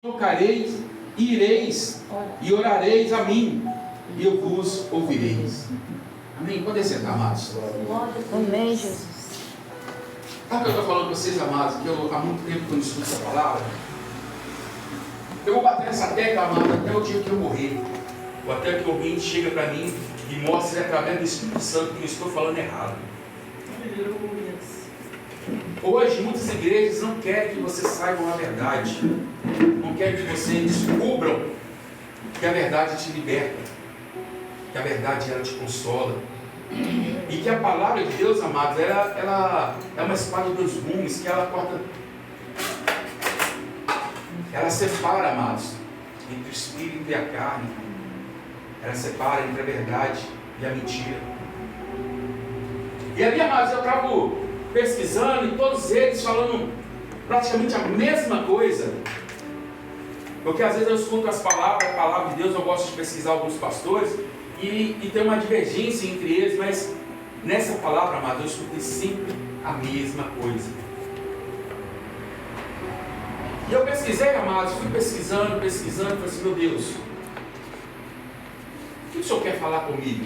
Invocareis, ireis e orareis a mim, e eu vos ouvireis. Amém? Podem sentar, amados. Amém, Jesus. Sabe o que eu estou falando para vocês, amados? Que há muito tempo que eu não estudo essa palavra. Eu vou bater nessa tecla, amado, até o dia que eu morrer. Ou até que alguém chega para mim e mostre através do Espírito Santo que eu estou falando errado. Hoje, muitas igrejas não querem que você saiba a verdade. Não querem que você descubram que a verdade te liberta. Que a verdade, ela te consola. E que a palavra de Deus, amados, ela é uma espada de dois gumes, que ela corta... Ela separa, amados, entre o espírito e a carne. Ela separa entre a verdade e a mentira. E ali, amados, eu estava pesquisando e todos eles falando praticamente a mesma coisa. Porque às vezes eu escuto a palavra de Deus, eu gosto de pesquisar alguns pastores e tem uma divergência entre eles, mas nessa palavra, amado, eu escutei sempre a mesma coisa. E eu pesquisei, amados, fui pesquisando, e falei assim, meu Deus, o que o Senhor quer falar comigo?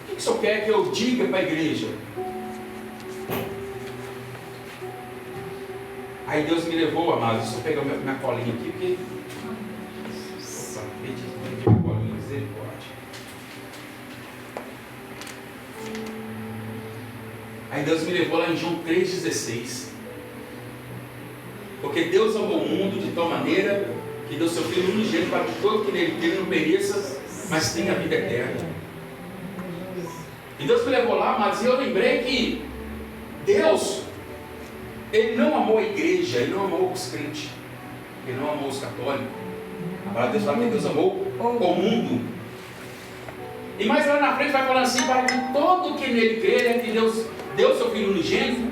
O que o Senhor quer que eu diga para a igreja? Aí Deus me levou, amados, deixa eu pegar minha colinha aqui, porque... Opa, perdi minha colinha, misericórdia. Aí Deus me levou lá em João 3,16. Porque Deus amou o mundo de tal maneira que deu seu Filho unigênito para que todo que nele crê não pereça, mas tenha a vida eterna. E Deus me levou lá, mas eu lembrei que Deus, Ele não amou a igreja, Ele não amou os crentes, Ele não amou os católicos. A palavra de Deus fala que Deus amou o mundo. E mais lá na frente vai falando assim, para que todo que nele crê, né, que Deus deu seu Filho unigênito,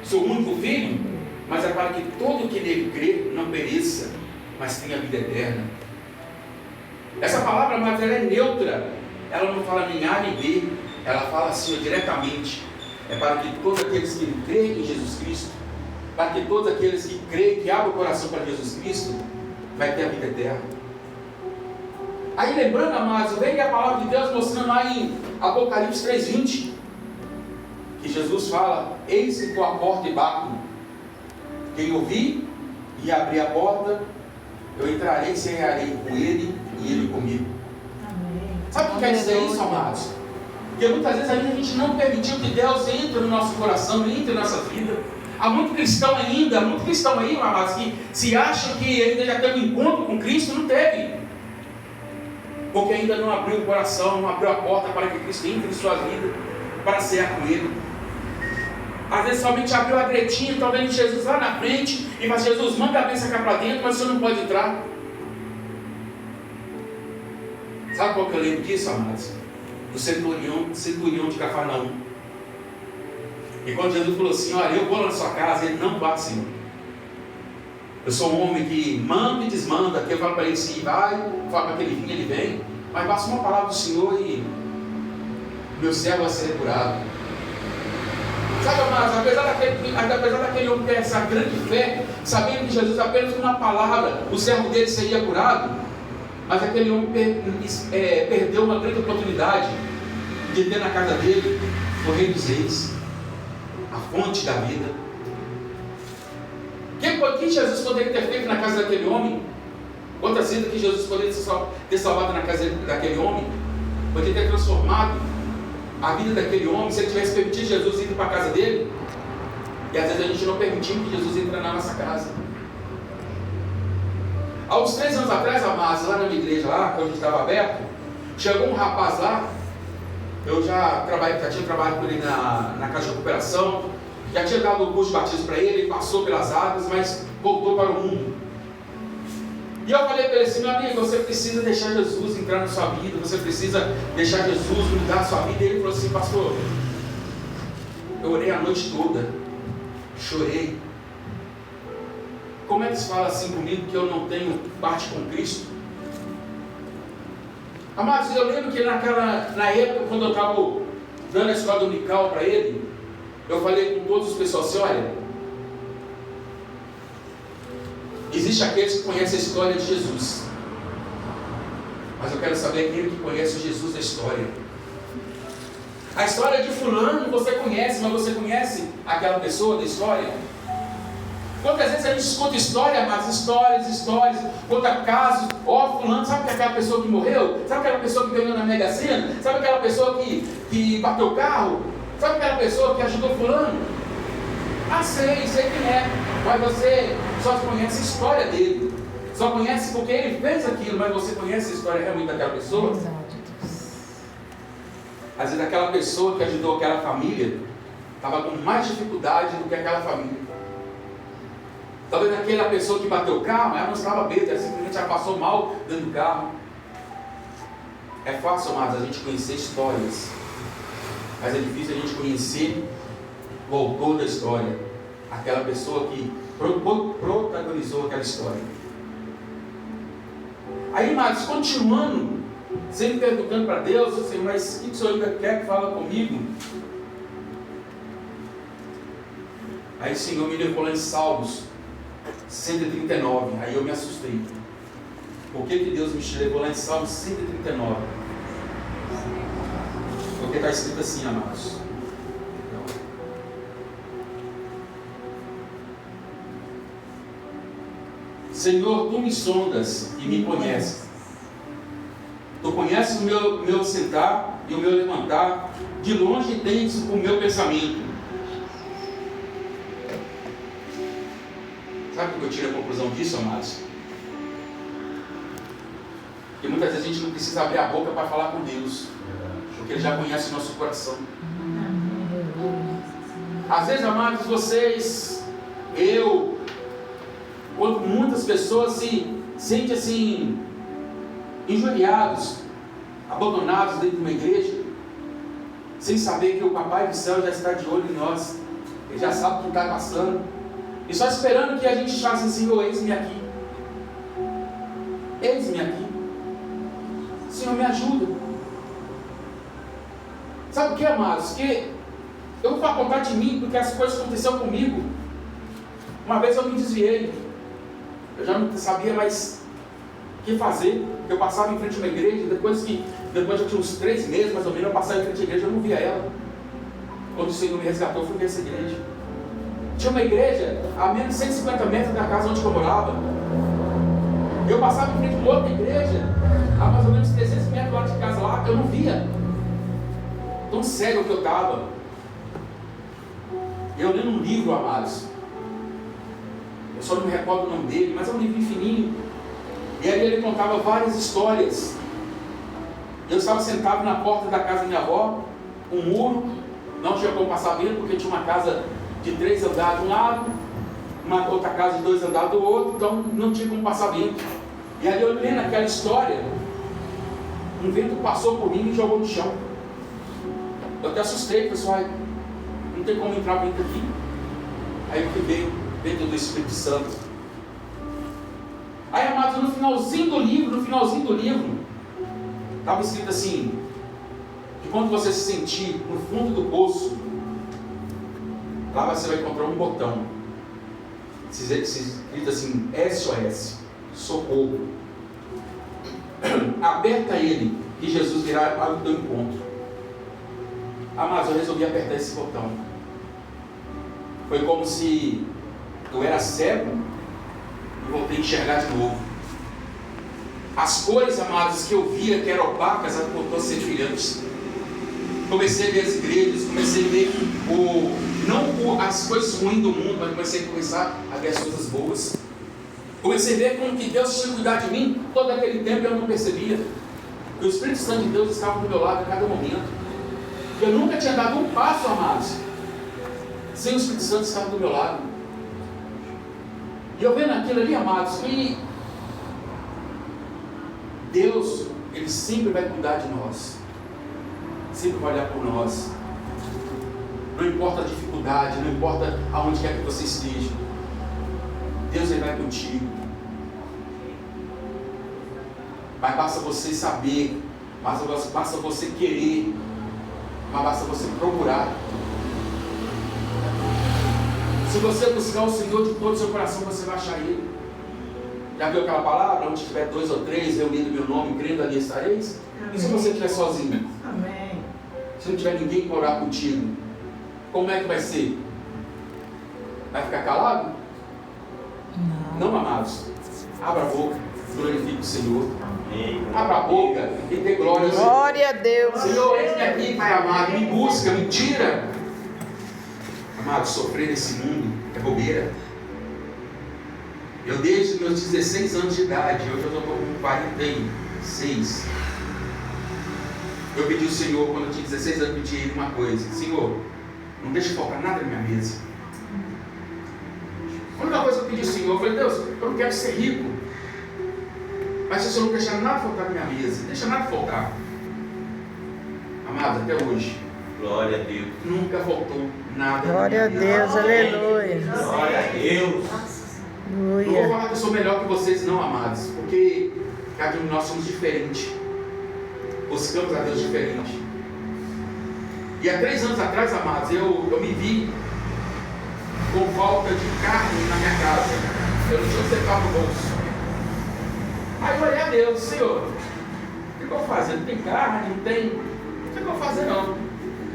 seu único Filho, mas é para que todo que nele crê não pereça, mas tenha vida eterna. Essa palavra, mas ela é neutra, ela não fala nem A nem B, ela fala assim diretamente. É para que todos aqueles que creem em Jesus Cristo, para que todos aqueles que creem, que abrem o coração para Jesus Cristo, vai ter a vida eterna. Aí lembrando, amados, vem a palavra de Deus mostrando lá em Apocalipse 3,20, que Jesus fala, eis que estou à porta e bato. Quem ouvir e abrir a porta, eu entrarei e cearei com ele e ele comigo. Amém. Sabe o que quer dizer isso, amados? Porque muitas vezes a gente não permitiu que Deus entre no nosso coração, entre na nossa vida. Há muito cristão aí, amados, que se acha que ainda já teve um encontro com Cristo, não teve. Porque ainda não abriu o coração, não abriu a porta para que Cristo entre em sua vida, para cear com ele. Às vezes somente abriu a gretinha, está vendo Jesus lá na frente, e fala, Jesus, manda a bênção cá para dentro, mas o senhor não pode entrar. Sabe qual que eu lembro disso, amados? Do centurião de Cafarnaum. E quando Jesus falou assim, olha, eu vou lá na sua casa, ele não vá, Senhor. Eu sou um homem que manda e desmanda, que eu falo para ele assim, vai, eu falo para que ele vinha, ele vem, mas basta uma palavra do Senhor e meu servo vai ser curado. Sabe, amados, apesar daquele homem ter essa grande fé, sabendo que Jesus apenas com uma palavra, o servo dele seria curado, mas aquele homem perdeu uma grande oportunidade de ter na casa dele o Rei dos Reis, a fonte da vida. O que Jesus poderia ter feito na casa daquele homem? Quantas vidas que Jesus poderia ter salvado na casa daquele homem? Poderia ter transformado a vida daquele homem, se ele tivesse permitido Jesus ir para a casa dele. E às vezes a gente não permitiu que Jesus entre na nossa casa. Há uns 3 anos atrás, amados, lá na minha igreja, lá, quando a gente estava aberto, chegou um rapaz lá. Eu já tinha trabalhado com ele na casa de recuperação, já tinha dado o curso de batismo para ele passou pelas águas, mas voltou para o mundo. E eu falei para ele assim, meu amigo, você precisa deixar Jesus entrar na sua vida, você precisa deixar Jesus mudar a sua vida. E ele falou assim, pastor, eu orei a noite toda, chorei. Como é que se fala assim comigo que eu não tenho parte com Cristo? Amados, eu lembro que na época, quando eu estava dando a escola dominical para ele, eu falei com todos os pessoal assim, olha, Existem aqueles que conhecem a história de Jesus. Mas eu quero saber aquele que conhece o Jesus da história. A história de fulano você conhece, mas você conhece aquela pessoa da história? Quantas vezes a gente escuta história, mas histórias, conta casos, fulano, sabe aquela pessoa que morreu? Sabe aquela pessoa que ganhou na Mega Sena? Sabe aquela pessoa que bateu o carro? Sabe aquela pessoa que ajudou fulano? Sei quem é, mas você só conhece a história dele. Só conhece porque ele fez aquilo, mas você conhece a história realmente daquela pessoa? Às vezes aquela pessoa que ajudou aquela família estava com mais dificuldade do que aquela família. Talvez aquela pessoa que bateu o carro, ela não estava bêbada, ela simplesmente já passou mal dentro do carro. É fácil, amados, a gente conhecer histórias, mas é difícil a gente conhecer o autor da história, aquela pessoa que protagonizou aquela história. Aí, amados, continuando, sempre perguntando para Deus, assim, mas o que o Senhor ainda quer que fala comigo? Aí o Senhor me levou lá em Salmos 139, aí eu me assustei. Por que Deus me levou lá em Salmos 139? Porque está escrito assim, amados. Senhor, tu me sondas e me conheces. Tu conheces o meu sentar e o meu levantar. De longe tens o meu pensamento. Sabe por que eu tiro a conclusão disso, amados? Porque muitas vezes a gente não precisa abrir a boca para falar com Deus, porque Ele já conhece o nosso coração. Às vezes, amados, vocês, eu, quando muitas pessoas se sentem assim, injuriados, abandonados dentro de uma igreja, sem saber que o Papai do Céu já está de olho em nós. Ele já sabe o que está passando. E só esperando que a gente faça assim: oh, eis-me aqui. Eis-me aqui. Senhor, me ajuda. Sabe o que, amados? Que eu vou contar de mim, porque as coisas aconteceram comigo. Uma vez eu me desviei. Eu já não sabia mais o que fazer. Eu passava em frente a uma igreja, depois eu tinha uns 3 meses, mais ou menos, eu passava em frente à igreja, eu não via ela. Quando o Senhor me resgatou, eu fui ver essa igreja. Tinha uma igreja a menos de 150 metros da casa onde eu morava. Eu passava em frente de outra igreja, a mais ou menos 300 metros lá de casa lá, eu não via. Tão sério que eu estava. Eu lendo um livro, amados. Eu só não me recordo o nome dele, mas é um livro fininho. E ali ele contava várias histórias. Eu estava sentado na porta da casa da minha avó, um muro, não tinha como passar dentro, porque tinha uma casa de 3 andares de um lado, uma outra casa de 2 andares do outro, então não tinha como passar dentro. E ali eu lendo aquela história, um vento passou por mim e me jogou no chão. Eu até assustei, pessoal, não tem como entrar dentro aqui. Aí eu veio dentro do Espírito Santo. Aí, amados, no finalzinho do livro, estava escrito assim, que quando você se sentir no fundo do poço, lá você vai encontrar um botão, escrito assim, SOS, socorro. Aperta ele, e Jesus virá ao teu encontro. Amados, eu resolvi apertar esse botão. Foi como se eu era cego e voltei a enxergar de novo. As cores, amados, que eu via que eram opacas, elas voltou a ser brilhantes. Comecei a ver as igrejas, comecei a ver não as coisas ruins do mundo, mas comecei a ver as coisas boas. Comecei a ver como que Deus tinha cuidado de mim. Todo aquele tempo eu não percebia que o Espírito Santo de Deus estava do meu lado a cada momento. Eu nunca tinha dado um passo, amados, sem o Espírito Santo estar do meu lado. E eu vendo aquilo ali, amados, que Deus, Ele sempre vai cuidar de nós, sempre vai olhar por nós. Não importa a dificuldade, não importa aonde quer que você esteja, Deus, Ele vai contigo. Mas basta você saber, basta você querer, mas basta você procurar. Se você buscar o Senhor de todo o seu coração, você vai achar Ele. Já viu aquela palavra? Onde tiver 2 ou 3 reunidos meu nome, crendo ali estareis? E se você estiver sozinho? Amém. Se não tiver ninguém para orar contigo, como é que vai ser? Vai ficar calado? Não, amados. Abra a boca, glorifique o Senhor. Abra a boca e dê glória ao Senhor. Glória a Deus. Senhor, eis-me aqui, Pai amado, me busca, me tira. Amado, sofrer nesse mundo é bobeira. Eu desde meus 16 anos de idade, hoje eu estou com 46. Eu pedi ao Senhor, quando eu tinha 16 anos, pedi a Ele uma coisa: Senhor, não deixe faltar nada na minha mesa. A única coisa que eu pedi ao Senhor, eu falei: Deus, eu não quero ser rico, mas se o Senhor não deixar nada faltar na minha mesa, não deixa nada faltar. Amado, até hoje, glória a Deus, nunca faltou nada. Glória a Deus, aleluia. Glória a Deus. Não vou falar que eu sou melhor que vocês, não, amados, porque cada um de nós somos diferentes. Buscamos a Deus diferente. E há 3 anos atrás, amados, eu me vi com falta de carne na minha casa. Eu não tinha um centavo no bolso. Aí eu olhei a Deus: Senhor, o que eu vou fazer? Não tem carne, não tem. O que eu vou fazer, não?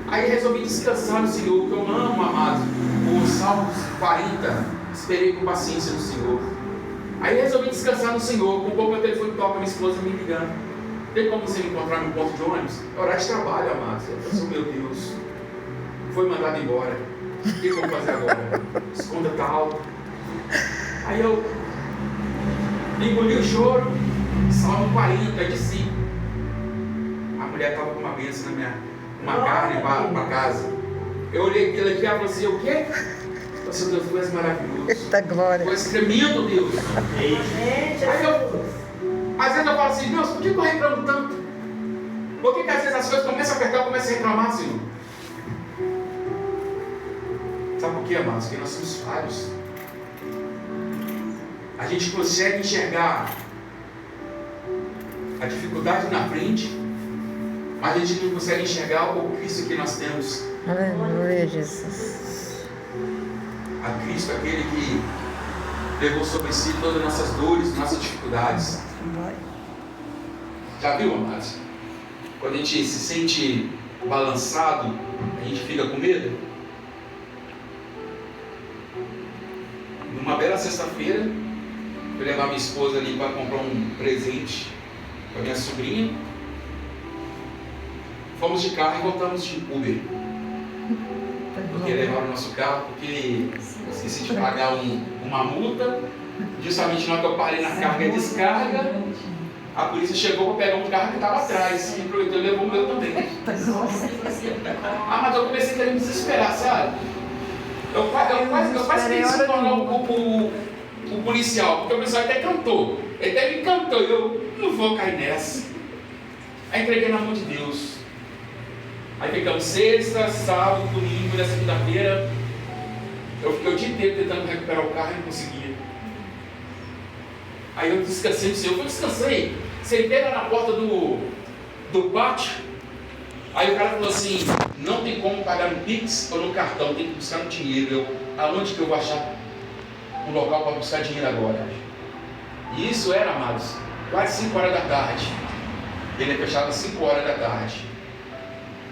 Aí resolvi descansar no Senhor, que eu amo, amados, o Salmos 40. Esperei com paciência no Senhor. Aí resolvi descansar no Senhor. Com um pouco meu telefone toca, minha esposa me ligando: tem como você me encontrar no ponto de ônibus? É horário de trabalho, amados. Eu sou, meu Deus, foi mandado embora. O que eu vou fazer agora? Esconda tá alto. Aí eu engoli o choro. Salmo 40, de 5. A mulher estava com uma bênção na minha, uma carne para casa. Eu olhei aquilo aqui e ela falou assim: o quê? Eu falei: Deus, tu és maravilhoso. Eita glória. Tu és tremendo, Deus. Aí eu, às vezes eu falo assim: Deus, por que eu reclamo tanto? Por que às vezes as coisas começam a apertar, eu começo a reclamar, Senhor? Sabe por quê, amados? Porque nós somos falhos. A gente consegue enxergar a dificuldade na frente, mas a gente não consegue enxergar o Cristo que nós temos. Aleluia, Jesus. A Cristo, aquele que levou sobre si todas as nossas dores, nossas dificuldades. Já viu, amados? Quando a gente se sente balançado, a gente fica com medo. Numa bela sexta-feira, fui levar minha esposa ali para comprar um presente para minha sobrinha. Fomos de carro e voltamos de Uber. Porque levaram o nosso carro, porque esqueci de pagar uma multa. Justamente na hora que eu parei na carga e descarga, a polícia chegou para pegar um carro que estava atrás. E aproveitou e levou o meu também. Mas eu comecei a querer me desesperar, sabe? Eu quase queria se tornar o policial, porque o policial até cantou. Ele até me cantou, eu não vou cair nessa. Aí entreguei na mão de Deus. Aí ficamos sexta, sábado, domingo, na segunda-feira. Eu fiquei o dia inteiro tentando recuperar o carro e não conseguia. Aí eu descansei no Senhor. Eu descansei. Sentei lá na porta do pátio. Aí o cara falou assim: não tem como pagar no Pix ou no cartão, tem que buscar no dinheiro. Aonde que eu vou achar um local para buscar dinheiro agora? E isso era, amados, quase 5 horas da tarde. Ele fechava às 5 horas da tarde.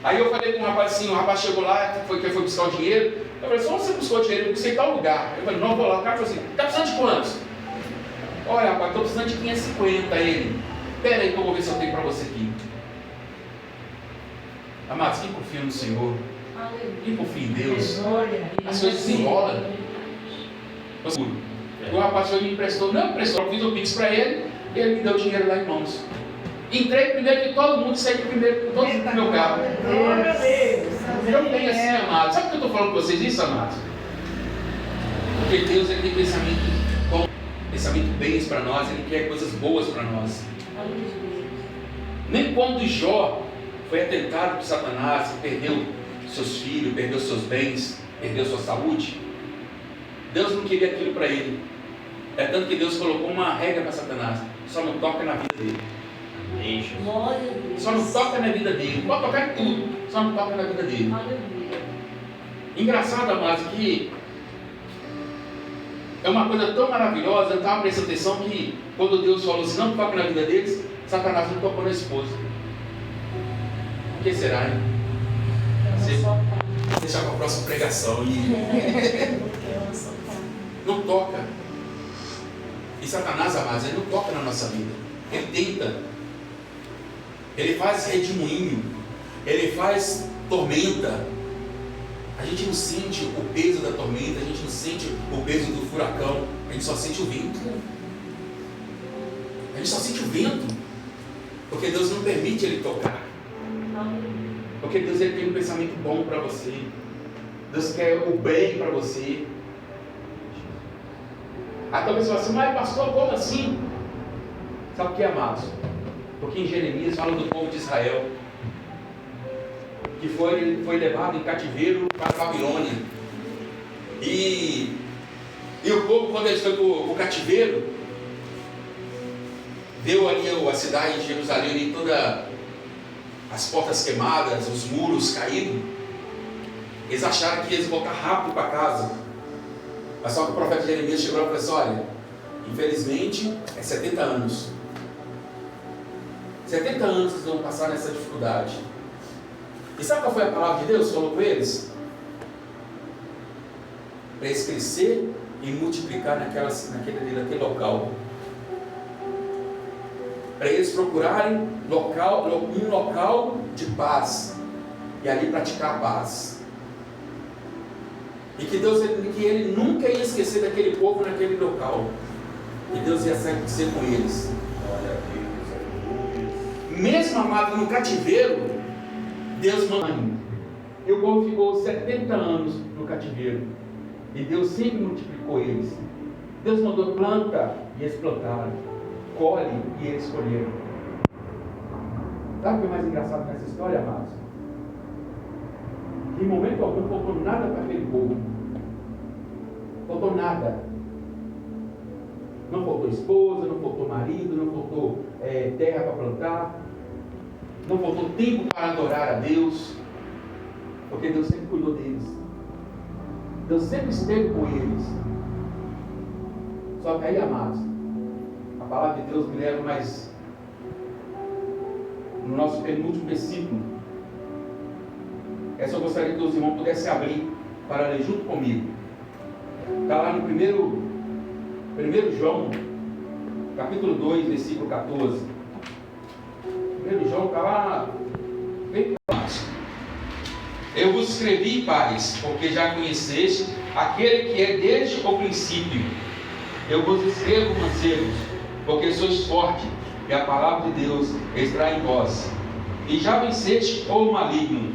Aí eu falei com o rapaz assim: o rapaz chegou lá, foi buscar o dinheiro. Eu falei: só você buscou o dinheiro, eu busquei em tal lugar. Eu falei: não, vou lá. O cara falou assim: está precisando de quantos? Olha, rapaz, estou precisando de 550. Ele: espera aí que eu vou ver se eu tenho para você aqui. Amados, quem confia no Senhor, quem confia em Deus, as coisas se enrolam. O rapaz foi e me emprestou, não emprestou, eu fiz o Pix para ele e ele me deu o dinheiro lá em mãos. Entrei primeiro que todo mundo, saí primeiro com todo o meu carro. Eu não tenho assim, amados. Sabe por que eu estou falando com vocês isso, amados? Porque Deus, ele tem pensamento bom, pensamento bens para nós, ele quer coisas boas para nós. Nem quando Jó foi atentado por Satanás, perdeu seus filhos, perdeu seus bens, perdeu sua saúde, Deus não queria aquilo para ele. É tanto que Deus colocou uma regra para Satanás: só não toca na vida dele. Só não toca na vida dele. Pode tocar em tudo, só não toca na vida dele. Engraçado, amados, que É uma coisa tão maravilhosa. Eu estava prestando atenção que quando Deus falou assim, não toque na vida deles, Satanás não tocou na esposa. Por que será, hein? Deixa para a próxima pregação. Não toca. E Satanás, amados, ele não toca na nossa vida. Ele tenta. Ele faz redemoinho. Ele faz tormenta. A gente não sente o peso da tormenta. A gente não sente o peso do furacão. A gente só sente o vento. A gente só sente o vento. Porque Deus não permite ele tocar. Porque Deus ele tem um pensamento bom para você. Deus quer o bem para você. Aí talvez você fale assim, mas pastor, como assim? Sabe o que é, amados? Porque em Jeremias fala do povo de Israel, que foi levado em cativeiro para a Babilônia. E o povo, quando eles foram para o cativeiro, deu ali a cidade de Jerusalém, ali todas as portas queimadas, os muros caídos. Eles acharam que eles iam voltar rápido para casa. Mas só que o profeta Jeremias chegou e falou assim, olha, infelizmente é 70 anos. 70 anos vocês vão passar nessa dificuldade. E sabe qual foi a palavra de Deus? Falou com eles? Para eles crescer e multiplicar naquele local. Para eles procurarem um local de paz. E ali praticar a paz. E que ele nunca ia esquecer daquele povo naquele local. E Deus ia ser com eles. Mesmo, amado, no cativeiro, Deus mandou. E o povo ficou 70 anos no cativeiro. E Deus sempre multiplicou eles. Deus mandou planta e eles plantaram. Colhe e eles colheram. Sabe o que é mais engraçado nessa história, amados? Que em momento algum faltou nada para aquele povo. Faltou nada. Não faltou esposa, não faltou marido, não faltou terra para plantar. Não faltou tempo para adorar a Deus. Porque Deus sempre cuidou deles. Deus sempre esteve com eles. Só que aí, amados, a palavra de Deus me leva mais no nosso penúltimo versículo. Essa eu gostaria que os irmãos pudessem abrir para ler junto comigo. Está lá no 1 João, capítulo 2, versículo 14. 1 João está lá bem fácil. Eu vos escrevi, pais, porque já conheceste aquele que é desde o princípio. Eu vos escrevo, mancebos, porque sois fortes, e a palavra de Deus está em vós. E já venceste o maligno.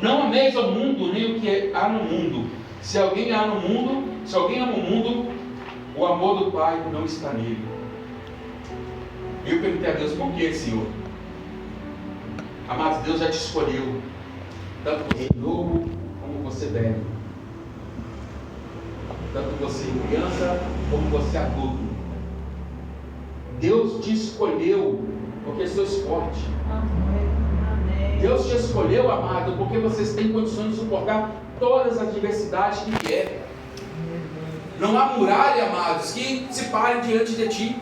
Não ameis ao mundo, nem o que há no mundo. Se alguém ama o mundo, o amor do Pai não está nele. Eu perguntei a Deus, por que, Senhor? Amados, Deus já te escolheu, tanto você novo como você velho, tanto você criança como você adulto. Deus te escolheu porque sois forte. Deus te escolheu, amado, porque vocês têm condições de suportar todas as adversidades que vier. Não há muralha, amados, que se parem diante de ti.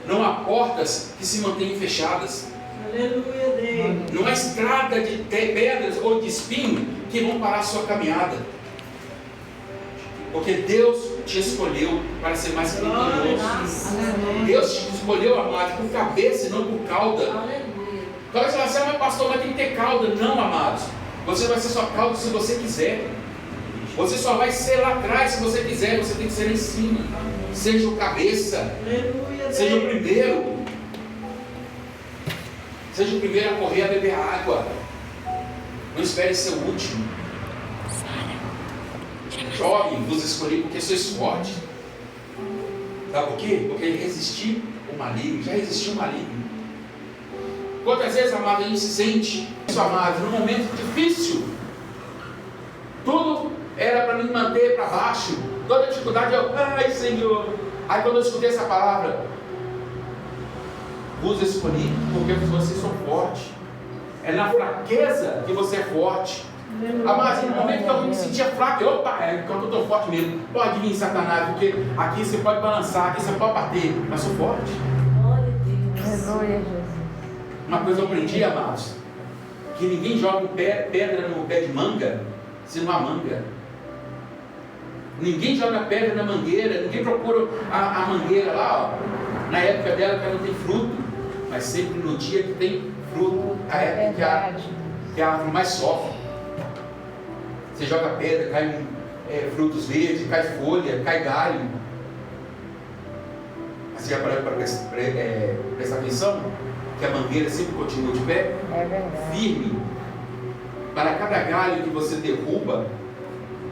Não há portas que se mantenham fechadas. Aleluia, Deus. Não há estrada de pedras ou de espinho que vão parar a sua caminhada. Porque Deus te escolheu para ser mais vitorioso. Deus te escolheu, amado, por cabeça e não por cauda. Talvez você fale assim, mas pastor, vai ter que ter cauda. Não, amados. Você vai ser sua cauda se você quiser. Você só vai ser lá atrás se você quiser. Você tem que ser em cima. Seja o cabeça. Seja o primeiro. Seja o primeiro a correr a beber água. Não espere ser o último. Jovem, vos escolhi porque sois fortes. Sabe por quê? Porque ele resistiu o maligno. Já resistiu o maligno. Quantas vezes, amado, a gente se sente isso, amado, num momento difícil. Tudo era para me manter para baixo. Toda dificuldade eu, ai Senhor. Aí quando eu escutei essa palavra, vos escolhi porque vocês são fortes. É na fraqueza que você é forte. Amados, no momento que eu me sentia fraco, opa, enquanto eu estou forte mesmo, pode vir Satanás, porque aqui você pode balançar, aqui você pode bater, mas sou forte. Glória a Deus. Aleluia, Jesus. Uma coisa eu aprendi, amados, que ninguém joga pedra no pé de manga se não há manga. Ninguém joga pedra na mangueira, ninguém procura a mangueira lá, ó, na época dela que ela não tem fruto, mas sempre no dia que tem fruto, a época que a árvore mais sofre. Você joga pedra, cai frutos verdes, cai folha, cai galho. Você já parou para prestar atenção? Que a mangueira sempre continua de pé? É verdade. Firme. Para cada galho que você derruba,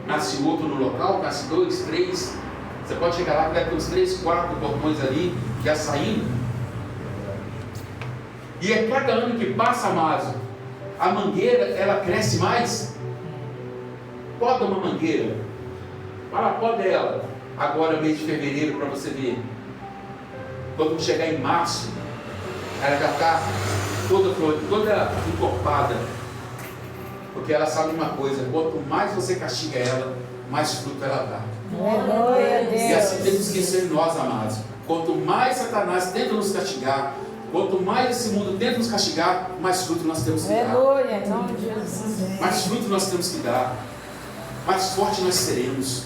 nasce outro no local, nasce 2, 3. Você pode chegar lá que deve ter uns 3, 4 botões ali já saindo. E é cada ano que passa, amados, a mangueira ela cresce mais. Poda uma mangueira. Poda ela. Agora, mês de fevereiro, para você ver. Quando chegar em março, ela já está toda encorpada. Porque ela sabe uma coisa: quanto mais você castiga ela, mais fruto ela dá. Aleluia, E assim Deus. temos que ser nós, amados. Quanto mais Satanás tenta nos castigar, quanto mais esse mundo tenta nos castigar, mais fruto nós temos que dar. Aleluia, em nome de Jesus. Mais fruto nós temos que dar. Mais forte nós seremos.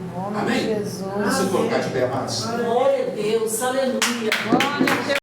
Em nome Amém? de Jesus. Vamos se colocar de pé, amados. Glória a Deus. Aleluia. Glória a Deus.